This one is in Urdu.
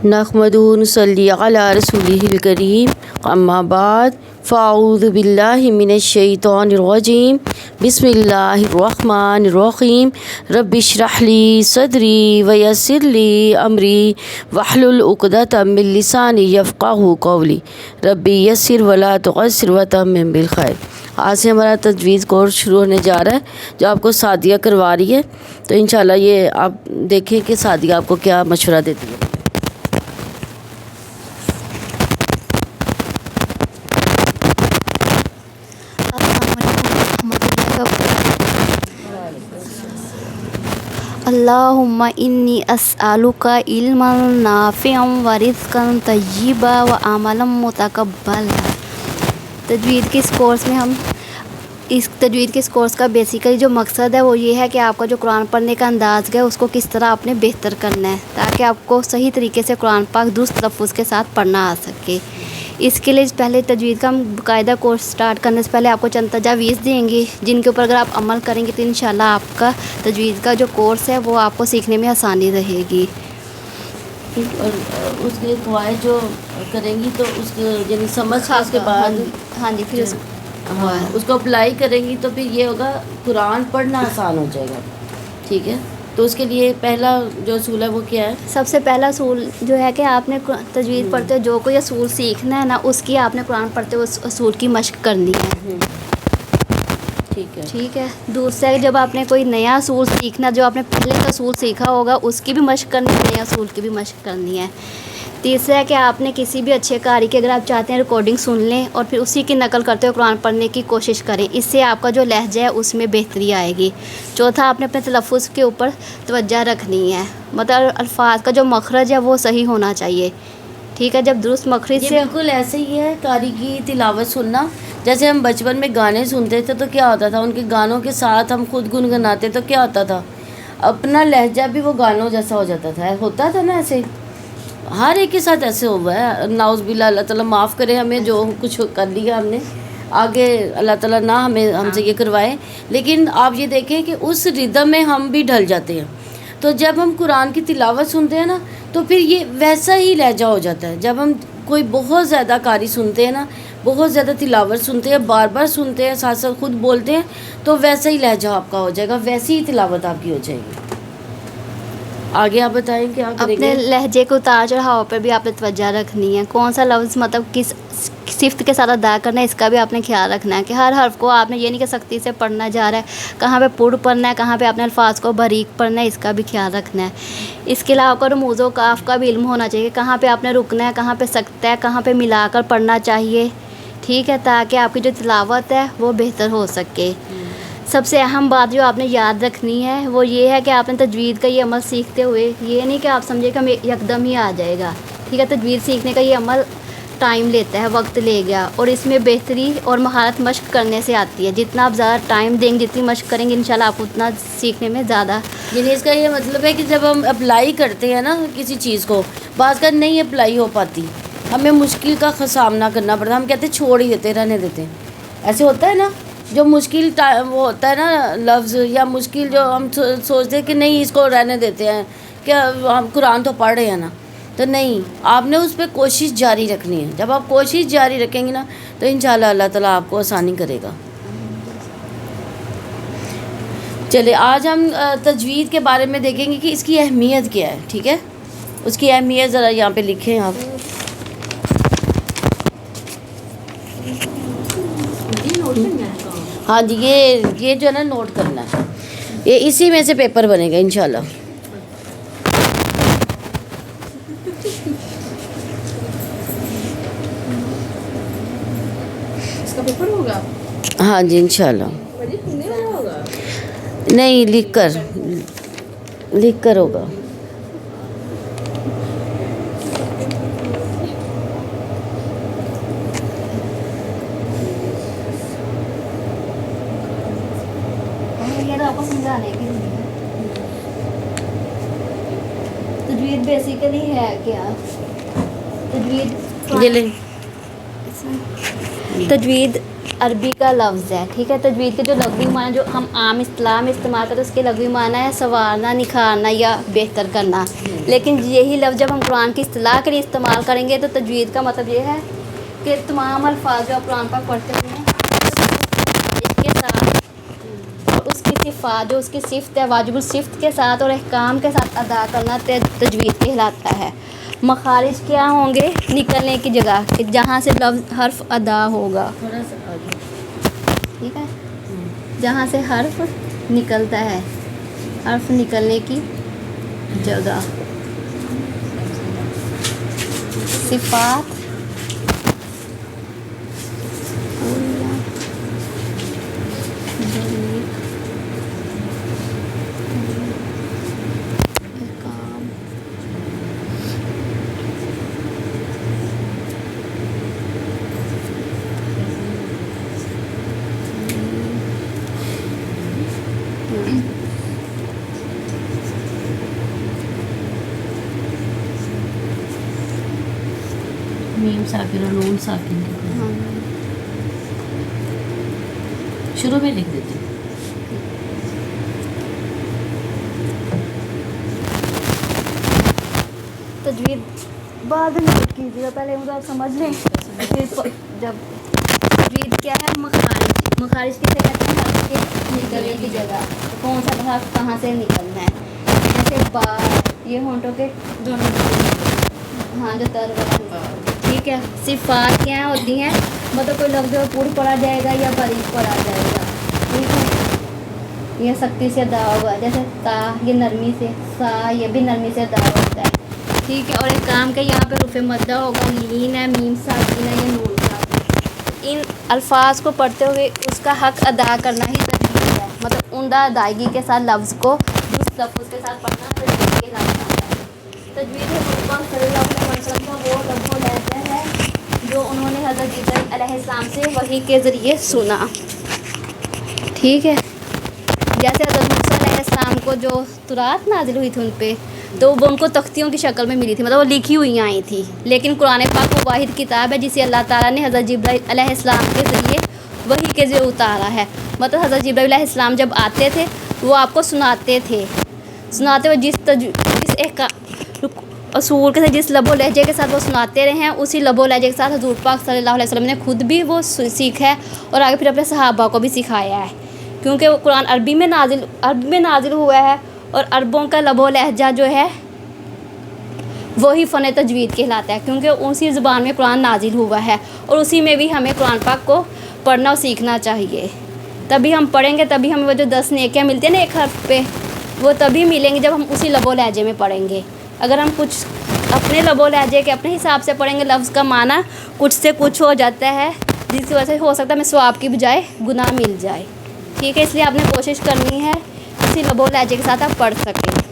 نحمدہ نصلی علی رسولہ الکریم اما بعد فاعوذ باللہ من الشیطان الرجیم بسم اللہ الرحمن الرحیم رب اشرح لی صدری ویسر لی امری واحلل عقدۃ من لسانی یفقہوا قولی رب یسر ولا تعسر وتمم بالخیر۔ آج سے ہمارا تجویز کورس شروع ہونے جا رہا ہے جو آپ کو سعدیہ کروا رہی ہے، تو انشاءاللہ یہ آپ دیکھیں کہ سعدیہ آپ کو کیا مشورہ دیتی ہے۔ اللہم انی اسألک علما نافعا ورزقا طیبا وعملا متقبلا۔ تجوید کے اس کورس کا بیسیکلی جو مقصد ہے وہ یہ ہے کہ آپ کا جو قرآن پڑھنے کا انداز ہے اس کو کس طرح آپ نے بہتر کرنا ہے تاکہ آپ کو صحیح طریقے سے قرآن پاک درست تلفظ کے ساتھ پڑھنا آ سکے۔ اس کے لیے پہلے تجوید کا باقاعدہ کورس سٹارٹ کرنے سے پہلے آپ کو چند تجاویز دیں گے جن کے اوپر اگر آپ عمل کریں گے تو انشاءاللہ آپ کا تجوید کا جو کورس ہے وہ آپ کو سیکھنے میں آسانی رہے گی۔ اور اس کے قواعد جو کریں گی تو اس کے یعنی سمجھ کے اس کے بعد ہاں جی پھر اس کو اپلائی کریں گی تو پھر یہ ہوگا قرآن پڑھنا آسان ہو جائے گا، ٹھیک ہے۔ تو اس کے لیے پہلا جو اصول ہے وہ کیا ہے؟ سب سے پہلا اصول جو ہے کہ آپ نے تجوید پڑھتے ہوئے جو کوئی اصول سیکھنا ہے نا اس کی آپ نے قرآن پڑھتے ہوئے اس اصول کی مشق کرنی ہے، ٹھیک ہے۔ دوسرا جب آپ نے کوئی نیا اصول سیکھنا، جو آپ نے پہلے کا اصول سیکھا ہوگا اس کی بھی مشق کرنی ہے، نیا اصول کی بھی مشق کرنی ہے۔ تیسرا ہے کہ آپ نے کسی بھی اچھے قاری کی اگر آپ چاہتے ہیں ریکارڈنگ سن لیں اور پھر اسی کی نقل کرتے ہوئے قرآن پڑھنے کی کوشش کریں، اس سے آپ کا جو لہجہ ہے اس میں بہتری آئے گی۔ چوتھا آپ نے اپنے تلفظ کے اوپر توجہ رکھنی ہے، مطلب الفاظ کا جو مخرج ہے وہ صحیح ہونا چاہیے، ٹھیک ہے۔ جب درست مخرج سے بالکل ایسے ہی ہے قاری کی تلاوت سننا، جیسے ہم بچپن میں گانے سنتے تھے تو کیا ہوتا تھا، ان کے گانوں کے ساتھ ہم خود گنگناتے تو کیا ہوتا تھا، اپنا لہجہ بھی وہ گانوں جیسا ہو جاتا تھا نا، ایسے ہر ایک کے ساتھ ایسے ہوا ہے۔ نعوذ باللہ، اللہ تعالیٰ معاف کرے ہمیں جو کچھ کر لیا ہم نے، آگے اللہ تعالیٰ نہ ہم سے یہ کروائے، لیکن آپ یہ دیکھیں کہ اس ردم میں ہم بھی ڈھل جاتے ہیں۔ تو جب ہم قرآن کی تلاوت سنتے ہیں نا تو پھر یہ ویسا ہی لہجہ ہو جاتا ہے۔ جب ہم کوئی بہت زیادہ قاری سنتے ہیں نا، بہت زیادہ تلاوت سنتے ہیں، بار بار سنتے ہیں، ساتھ ساتھ خود بولتے ہیں، تو ویسا ہی لہجہ آپ کا ہو جائے گا، ویسی ہی تلاوت آپ کی ہو جائے گی۔ آگے آپ بتائیں کیا کریں گے؟ اپنے لہجے کو اتار چڑھاؤ پر بھی آپ نے توجہ رکھنی ہے، کون سا لفظ مطلب کس صفت کے ساتھ ادا کرنا ہے اس کا بھی آپ نے خیال رکھنا ہے کہ ہر حرف کو آپ نے یہ نہیں کہ سختی سے پڑھنا جا رہا ہے، کہاں پہ پڑھ پڑھنا ہے، کہاں پہ آپ نے الفاظ کو باریک پڑھنا ہے، اس کا بھی خیال رکھنا ہے۔ اس کے علاوہ کو رموز و کاف کا بھی علم ہونا چاہیے، کہاں پہ آپ نے رکنا ہے، کہاں پہ سکتا ہے، کہاں پہ ملا کر پڑھنا چاہیے، ٹھیک ہے، تاکہ آپ کی جو تلاوت ہے وہ بہتر ہو سکے۔ سب سے اہم بات جو آپ نے یاد رکھنی ہے وہ یہ ہے کہ آپ نے تجوید کا یہ عمل سیکھتے ہوئے یہ نہیں کہ آپ سمجھے کہ ہمیں یکدم ہی آ جائے گا، ٹھیک ہے۔ تجوید سیکھنے کا یہ عمل ٹائم لیتا ہے، وقت لے گیا، اور اس میں بہتری اور مہارت مشق کرنے سے آتی ہے۔ جتنا آپ زیادہ ٹائم دیں گے، جتنی مشق کریں گے، انشاءاللہ آپ اتنا سیکھنے میں زیادہ، یعنی اس کا یہ مطلب ہے کہ جب ہم اپلائی کرتے ہیں نا کسی چیز کو، بعض کا نہیں اپلائی ہو پاتی، ہمیں مشکل کا سامنا کرنا پڑتا ہے، ہم کہتے ہیں چھوڑ ہی دیتے، رہنے دیتے ہیں، ایسے ہوتا ہے نا۔ جو مشکل وہ ہوتا ہے نا لفظ یا مشکل جو ہم سوچتے ہیں کہ نہیں اس کو رہنے دیتے ہیں، کہ ہم قرآن تو پڑھ رہے ہیں نا، تو نہیں، آپ نے اس پہ کوشش جاری رکھنی ہے۔ جب آپ کوشش جاری رکھیں گے نا تو انشاءاللہ اللہ تعالیٰ آپ کو آسانی کرے گا۔ چلے آج ہم تجوید کے بارے میں دیکھیں گے کہ اس کی اہمیت کیا ہے، ٹھیک ہے۔ اس کی اہمیت ذرا یہاں پہ لکھیں آپ۔ ہاں جی، یہ جو ہے نا نوٹ کرنا ہے، یہ اسی میں سے پیپر بنے گا انشاءاللہ۔ اس کا پیپر ہوگا؟ ہاں جی انشاءاللہ، نہیں لکھ کر ہوگا۔ تجوید بیسیکلی ہے کیا؟ تجوید عربی کا لفظ ہے، ٹھیک ہے. تجوید کے جو لغوی معنی جو ہم عام اصطلاح میں استعمال کرتے ہیں اس کے لغوی معنی ہے سنوارنا، نکھارنا یا بہتر کرنا. لیکن یہی لفظ جب ہم قرآن کی اصطلاح کے لیے استعمال کریں گے تو تجوید کا مطلب یہ ہے کہ تمام الفاظ جو آپ قرآن پاک پڑھتے ہیں اس کے ساتھ اور اس کی صفات جو اس کی صفت ہے واجب الصفت کے ساتھ اور احکام کے ساتھ ادا کرنا تجوید کہلاتا ہے. مخارج کیا ہوں گے؟ نکلنے کی جگہ کہ جہاں سے لفظ حرف ادا ہوگا، تھوڑا سا آگے. ٹھیک ہے، جہاں سے حرف نکلتا ہے، حرف نکلنے کی جگہ. صفات میم ساکن اور نون ساکن شروع میں لکھ دیتے ہیں. تجوید بعد میں کیجیے گا، پہلے مجھے آپ سمجھ لیں. پھر جب تجوید کیا ہے؟ مخارج. مخارج کسے کہتے ہیں؟ حرف کے نکلنے کی جگہ، کون سا حرف کہاں سے نکلنا ہے. جیسے با، یہ ہونٹوں کے دونوں ہاں جو تر ٹھیک ہے. صفات کیا ہوتی ہیں؟ مطلب کوئی لفظ پور پڑھا جائے گا یا باریک پڑھا جائے گا، ٹھیک ہے. یہ سختی سے ادا ہوگا، جیسے تا یہ نرمی سے، سا یہ بھی نرمی سے ادا ہوتا ہے، ٹھیک ہے. اور ایک کام کے یہاں پہ رفع مدہ ہوگا، لین ہے، میم ساکن ہے یا نون ساکن. ان الفاظ کو پڑھتے ہوئے اس کا حق ادا کرنا ہی تجوید ہے. مطلب عمدہ ادائیگی کے ساتھ لفظ کو درست لفظ کے ساتھ پڑھنا تجوید کہلاتا ہے. تجوید مطلق صلی اللہ علیہ وسلم کا وہ لفظ و لہجہ ہے جو انہوں نے حضرت جبرائیل علیہ السلام سے وحی کے ذریعے سنا، ٹھیک ہے. جیسے حضرت موسیٰ علیہ السلام کو جو تورات نازل ہوئی تھی ان پہ، تو وہ ان کو تختیوں کی شکل میں ملی تھی، مطلب وہ لکھی ہوئی آئی تھی. لیکن قرآن پاک وہ واحد کتاب ہے جسے اللہ تعالیٰ نے حضرت جبرائیل علیہ السلام کے ذریعے وحی کے ذریعے اتارا ہے. مطلب حضرت جبرائیل علیہ السلام جب آتے تھے وہ آپ کو سناتے ہوئے جس اصول کے ساتھ، جس لب و لہجے کے ساتھ وہ سناتے رہے ہیں، اسی لب و لہجے کے ساتھ حضور پاک صلی اللہ علیہ وسلم نے خود بھی وہ سیکھا ہے اور آگے پھر اپنے صحابہ کو بھی سکھایا ہے. کیونکہ وہ قرآن عربی میں نازل ہوا ہے اور عربوں کا لب و لہجہ جو ہے وہی فن تجوید کہلاتا ہے، کیونکہ اسی زبان میں قرآن نازل ہوا ہے اور اسی میں بھی ہمیں قرآن پاک کو پڑھنا اور سیکھنا چاہیے. تبھی ہم پڑھیں گے، تبھی ہمیں وہ جو 10 نیکیاں ملتی ہیں نا ایک حرف پہ، وہ تبھی ملیں گے جب ہم اسی لب و لہجے میں پڑھیں گے. اگر ہم کچھ اپنے لب و لہجے کے اپنے حساب سے پڑھیں گے، لفظ کا معنی کچھ سے کچھ ہو جاتا ہے جس کی وجہ سے ہو سکتا ہے ہمیں ثواب کی بجائے گناہ مل جائے، ٹھیک ہے. اس لیے آپ نے کوشش کرنی ہے اسی لب و لہجے کے ساتھ آپ پڑھ سکیں.